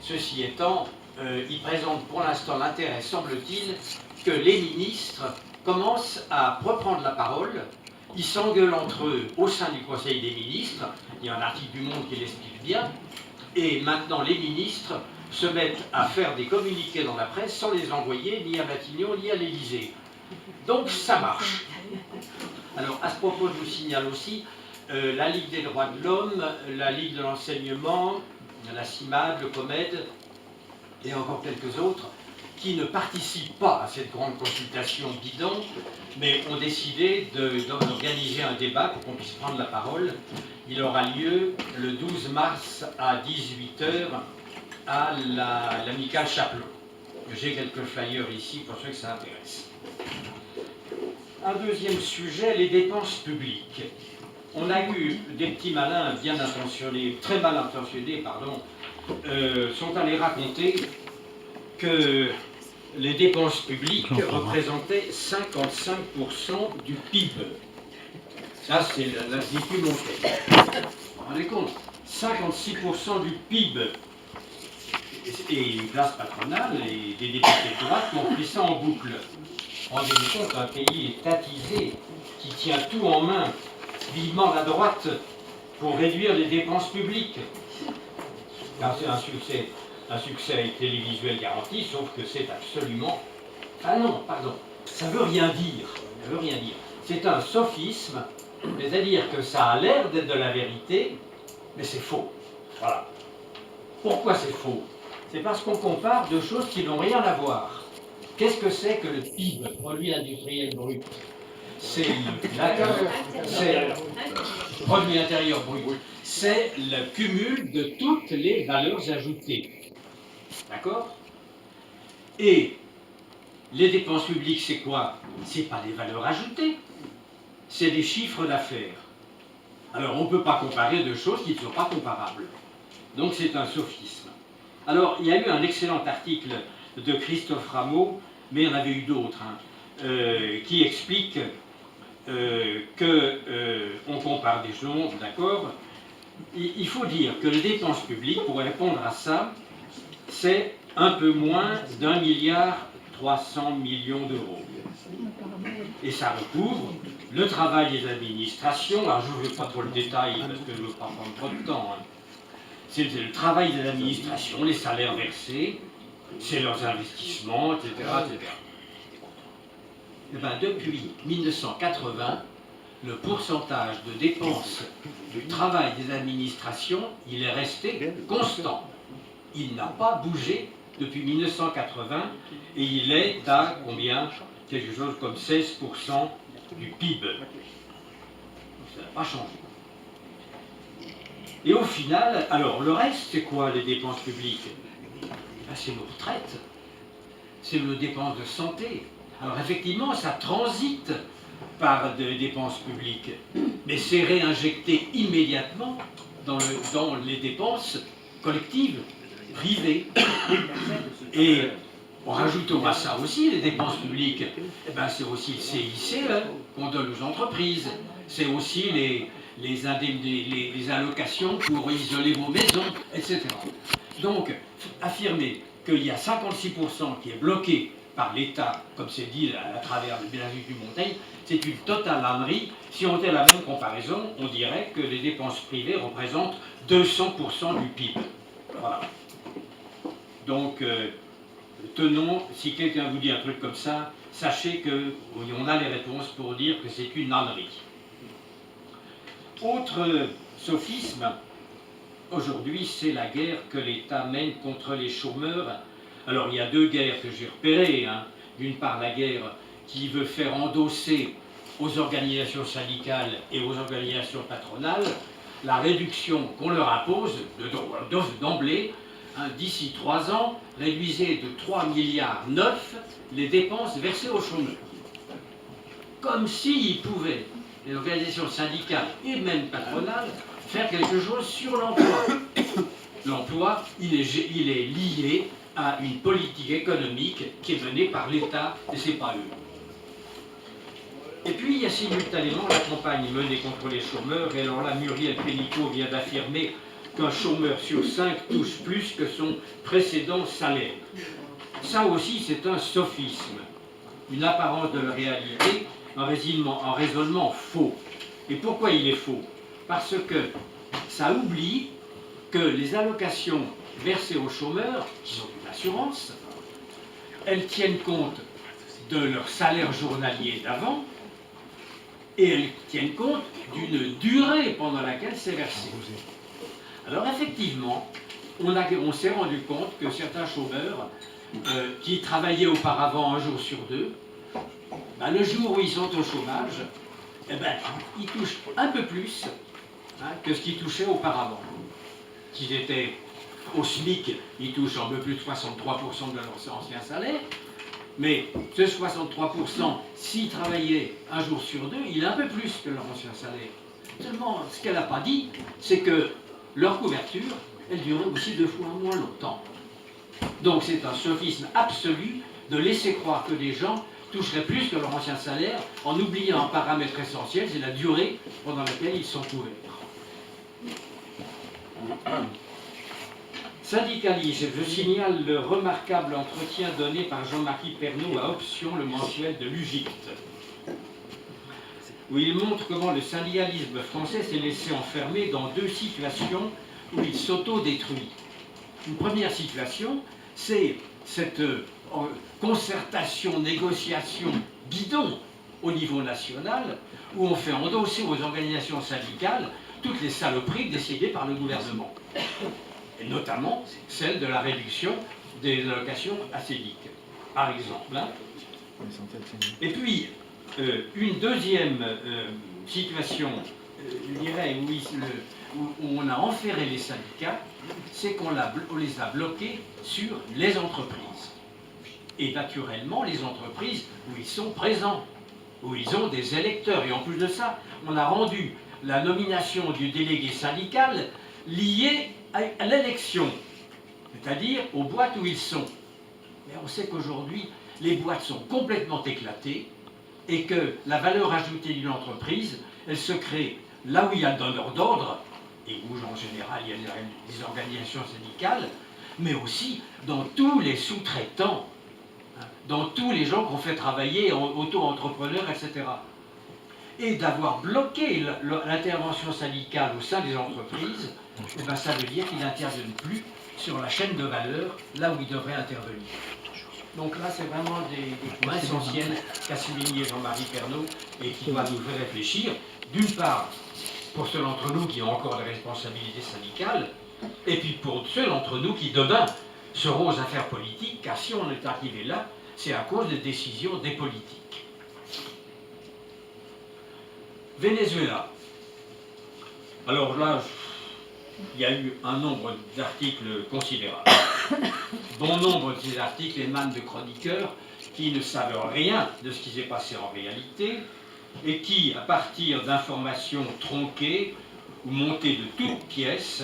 Ceci étant, il présente pour l'instant l'intérêt, semble-t-il, que les ministres commencent à reprendre la parole. Ils s'engueulent entre eux au sein du Conseil des ministres. Il y a un article du Monde qui l'explique bien. Et maintenant, les ministres se mettent à faire des communiqués dans la presse sans les envoyer ni à Matignon ni à l'Élysée. Donc ça marche. Alors à ce propos, je vous signale aussi la Ligue des droits de l'homme, la Ligue de l'enseignement, la CIMAD, le COMED et encore quelques autres qui ne participent pas à cette grande consultation bidon, mais ont décidé d'organiser un débat pour qu'on puisse prendre la parole. Il aura lieu le 12 mars à 18 h à l'amicale Chapelon. J'ai quelques flyers ici pour ceux que ça intéresse. Un deuxième sujet, les dépenses publiques. On a eu des petits malins bien intentionnés, très mal intentionnés, pardon, sont allés raconter que les dépenses publiques représentaient 55% du PIB. Ça, c'est l'Institut Montaigne. Vous vous rendez compte, 56% du PIB. Et une classe patronale et des députés de droite qui ont pris ça en boucle. Rendez-vous compte qu'un pays étatisé, qui tient tout en main, vivement la droite, pour réduire les dépenses publiques. Car c'est un succès télévisuel garanti, sauf que c'est absolument... Ah non, pardon, ça veut rien dire. Ça veut rien dire. C'est un sophisme, c'est-à-dire que ça a l'air d'être de la vérité, mais c'est faux. Voilà. Pourquoi c'est faux? C'est parce qu'on compare deux choses qui n'ont rien à voir. Qu'est-ce que c'est que le PIB, produit industriel brut? C'est le produit intérieur brut. C'est le cumul de toutes les valeurs ajoutées. D'accord? Et les dépenses publiques, c'est quoi? C'est pas des valeurs ajoutées. C'est des chiffres d'affaires. Alors, on ne peut pas comparer deux choses qui ne sont pas comparables. Donc, c'est un sophisme. Alors, il y a eu un excellent article de Christophe Rameau, mais il y en avait eu d'autres, qui explique qu'on compare des choses, d'accord. Il faut dire que les dépenses publiques, pour répondre à ça, c'est un peu moins d'1,3 milliard d'euros. Et ça recouvre le travail des administrations. Alors, je ne veux pas trop le détail, parce que je ne veux pas prendre trop de temps. C'est le travail des administrations, les salaires versés, c'est leurs investissements, etc. etc. Et bien, depuis 1980, le pourcentage de dépenses du travail des administrations, il est resté constant. Il n'a pas bougé depuis 1980 et il est à combien? Quelque chose comme 16% du PIB. Ça n'a pas changé. Et au final, alors le reste, c'est quoi les dépenses publiques? C'est nos retraites, c'est nos dépenses de santé. Alors effectivement, ça transite par des dépenses publiques, mais c'est réinjecté immédiatement dans les dépenses collectives, privées. Et rajoutons à ça aussi les dépenses publiques. Eh ben, c'est aussi le CICE qu'on donne aux entreprises, c'est aussi les allocations pour isoler vos maisons, etc. Donc, affirmer qu'il y a 56% qui est bloqué par l'État, comme c'est dit à travers le l'Institut Montaigne, c'est une totale ânerie. Si on fait la même comparaison, on dirait que les dépenses privées représentent 200% du PIB. Voilà. Donc, tenons, si quelqu'un vous dit un truc comme ça, sachez qu'on a les réponses pour dire que c'est une ânerie. Autre sophisme, aujourd'hui, c'est la guerre que l'État mène contre les chômeurs. Alors, il y a deux guerres que j'ai repérées. D'une part, la guerre qui veut faire endosser aux organisations syndicales et aux organisations patronales la réduction qu'on leur impose d'emblée. D'ici 3 ans, réduisez de 3,9 milliards les dépenses versées aux chômeurs. Comme s'ils pouvaient, les organisations syndicales et même patronales, faire quelque chose sur l'emploi. L'emploi, il est lié à une politique économique qui est menée par l'État et c'est pas eux. Et puis il y a simultanément la campagne menée contre les chômeurs, et alors là Muriel Pénicaud vient d'affirmer qu'un chômeur sur 5 touche plus que son précédent salaire. Ça aussi, c'est un sophisme, une apparence de la réalité, un raisonnement faux. Et pourquoi il est faux? Parce que ça oublie que les allocations versées aux chômeurs, qui sont une assurance, elles tiennent compte de leur salaire journalier d'avant, et elles tiennent compte d'une durée pendant laquelle c'est versé. Alors effectivement, on s'est rendu compte que certains chômeurs qui travaillaient auparavant un jour sur deux, ben, le jour où ils sont au chômage, eh ben, ils touchent un peu plus que ce qu'ils touchaient auparavant. S'ils étaient au SMIC, ils touchent un peu plus de 63% de leur ancien salaire, mais ce 63%, s'ils travaillaient un jour sur deux, il est un peu plus que leur ancien salaire. Seulement, ce qu'elle n'a pas dit, c'est que leur couverture, elle durait aussi 2 fois moins longtemps. Donc c'est un sophisme absolu de laisser croire que les gens toucheraient plus que leur ancien salaire en oubliant un paramètre essentiel, c'est la durée pendant laquelle ils sont couverts. Syndicaliste, je signale le remarquable entretien donné par Jean-Marie Pernaut à Option, le mensuel de l'UGICT, où il montre comment le syndicalisme français s'est laissé enfermer dans 2 situations où il s'auto-détruit. Une première situation, c'est cette concertation, négociation bidon au niveau national, où on fait endosser aux organisations syndicales toutes les saloperies décidées par le gouvernement. Et notamment celle de la réduction des allocations acédiques, par exemple. Et puis, une deuxième situation, je dirais, où on a enferré les syndicats, c'est qu'on les a bloqués sur les entreprises. Et naturellement, les entreprises où ils sont présents, où ils ont des électeurs. Et en plus de ça, on a rendu la nomination du délégué syndical liée à l'élection, c'est-à-dire aux boîtes où ils sont. Mais on sait qu'aujourd'hui, les boîtes sont complètement éclatées et que la valeur ajoutée d'une entreprise, elle se crée là où il y a le donneur d'ordre, et où en général il y a des organisations syndicales, mais aussi dans tous les sous-traitants, dans tous les gens qu'on fait travailler, auto-entrepreneurs, etc. Et d'avoir bloqué l'intervention syndicale au sein des entreprises, eh ben, ça veut dire qu'ils n'interviennent plus sur la chaîne de valeur, là où ils devraient intervenir. Donc là, c'est vraiment des points essentiels qu'a souligné Jean-Marie Pernaut et qui doit nous faire réfléchir, d'une part, pour ceux d'entre nous qui ont encore des responsabilités syndicales, et puis pour ceux d'entre nous qui, demain, seront aux affaires politiques, car si on est arrivé là, c'est à cause des décisions des politiques. Venezuela. Alors là, il y a eu un nombre d'articles considérable. Bon nombre de ces articles émanent de chroniqueurs qui ne savent rien de ce qui s'est passé en réalité et qui, à partir d'informations tronquées ou montées de toutes pièces,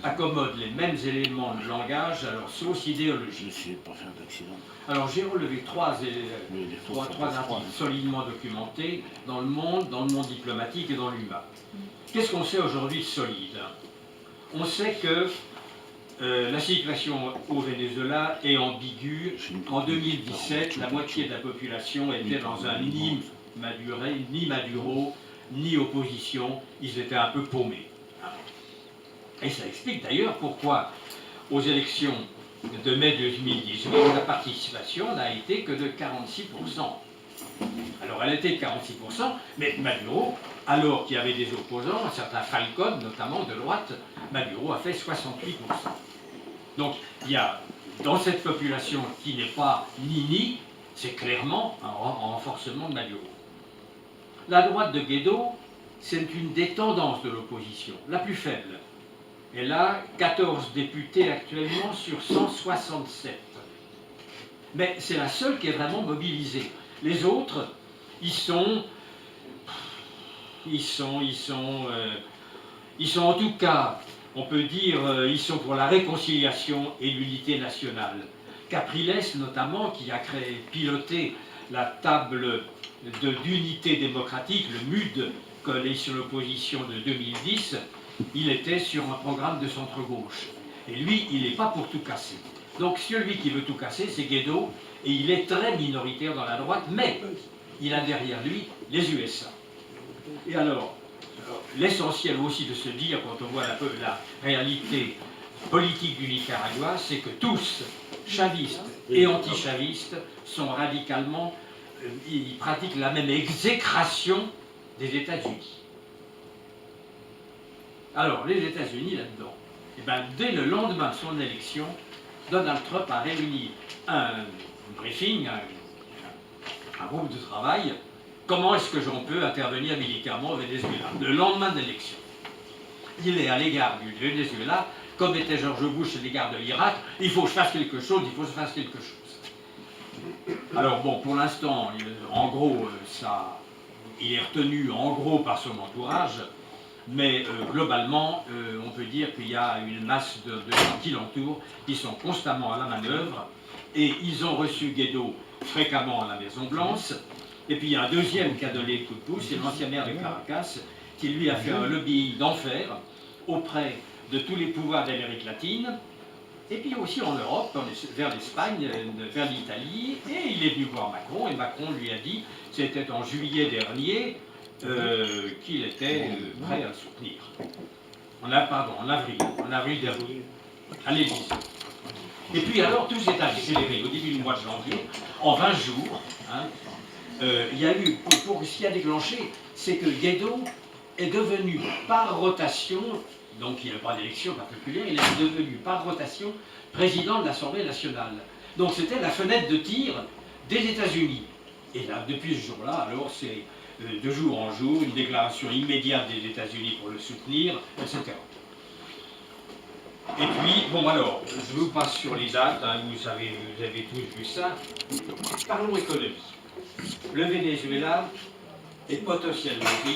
accommodent les mêmes éléments de langage à leur sauce idéologique. Alors j'ai relevé trois articles solidement documentés dans le monde diplomatique et dans l'UMA. Qu'est-ce qu'on sait aujourd'hui de solide? On sait que la situation au Venezuela est ambiguë. En 2017, la moitié de la population était dans un ni Maduro, ni opposition. Ils étaient un peu paumés. Et ça explique d'ailleurs pourquoi, aux élections de mai 2018, la participation n'a été que de 46%. Alors elle était de 46%, mais Maduro, alors qu'il y avait des opposants, un certain Falcon notamment de droite, Maduro a fait 68%. Donc il y a dans cette population qui n'est pas ni, c'est clairement un renforcement de Maduro. La droite de Guaido, c'est une des tendances de l'opposition, la plus faible. Elle a 14 députés actuellement sur 167. Mais c'est la seule qui est vraiment mobilisée. Les autres, ils sont en tout cas, on peut dire, ils sont pour la réconciliation et l'unité nationale. Capriles, notamment, qui a piloté la table d'unité démocratique, le MUD, coalition l'opposition de 2010, il était sur un programme de centre-gauche. Et lui, il n'est pas pour tout casser. Donc celui qui veut tout casser, c'est Guaido, et il est très minoritaire dans la droite, mais il a derrière lui les USA. Et alors, l'essentiel aussi de se dire, quand on voit la réalité politique du Nicaragua, c'est que tous, chavistes et anti-chavistes, sont radicalement, ils pratiquent la même exécration des États-Unis. Alors, les États-Unis là-dedans, eh ben, dès le lendemain de son élection, Donald Trump a réuni un briefing, un groupe de travail. Comment est-ce que j'en peux intervenir militairement au Venezuela? Le lendemain de l'élection. Il est à l'égard du Venezuela, comme était George Bush à l'égard de l'Irak, il faut que je fasse quelque chose, il faut que je fasse quelque chose. Alors bon, pour l'instant, en gros, il est retenu en gros par son entourage, mais globalement, on peut dire qu'il y a une masse de gens qui l'entourent, qui sont constamment à la manœuvre, et ils ont reçu Guaido fréquemment à la Maison-Blanche. Et puis il y a un deuxième qui a donné le coup de pouce, c'est l'ancien maire de Caracas, qui lui a fait un lobbying d'enfer auprès de tous les pouvoirs d'Amérique latine, et puis aussi en Europe, vers l'Espagne, vers l'Italie, et il est venu voir Macron, et Macron lui a dit, c'était en juillet dernier, qu'il était prêt à le soutenir. En avril dernier, à l'Élysée. Et puis alors, tout s'est accéléré au début du mois de janvier, en 20 jours. Hein, il y a eu, ce qui a déclenché, c'est que Guaido est devenu par rotation, donc il n'y a pas d'élection particulière, il est devenu par rotation président de l'Assemblée nationale. Donc c'était la fenêtre de tir des États-Unis. Et là, depuis ce jour-là, alors c'est de jour en jour une déclaration immédiate des États-Unis pour le soutenir, etc. Et puis, bon alors, je vous passe sur les dates, hein, vous avez tous vu ça. Parlons économie. Le Venezuela est potentiellement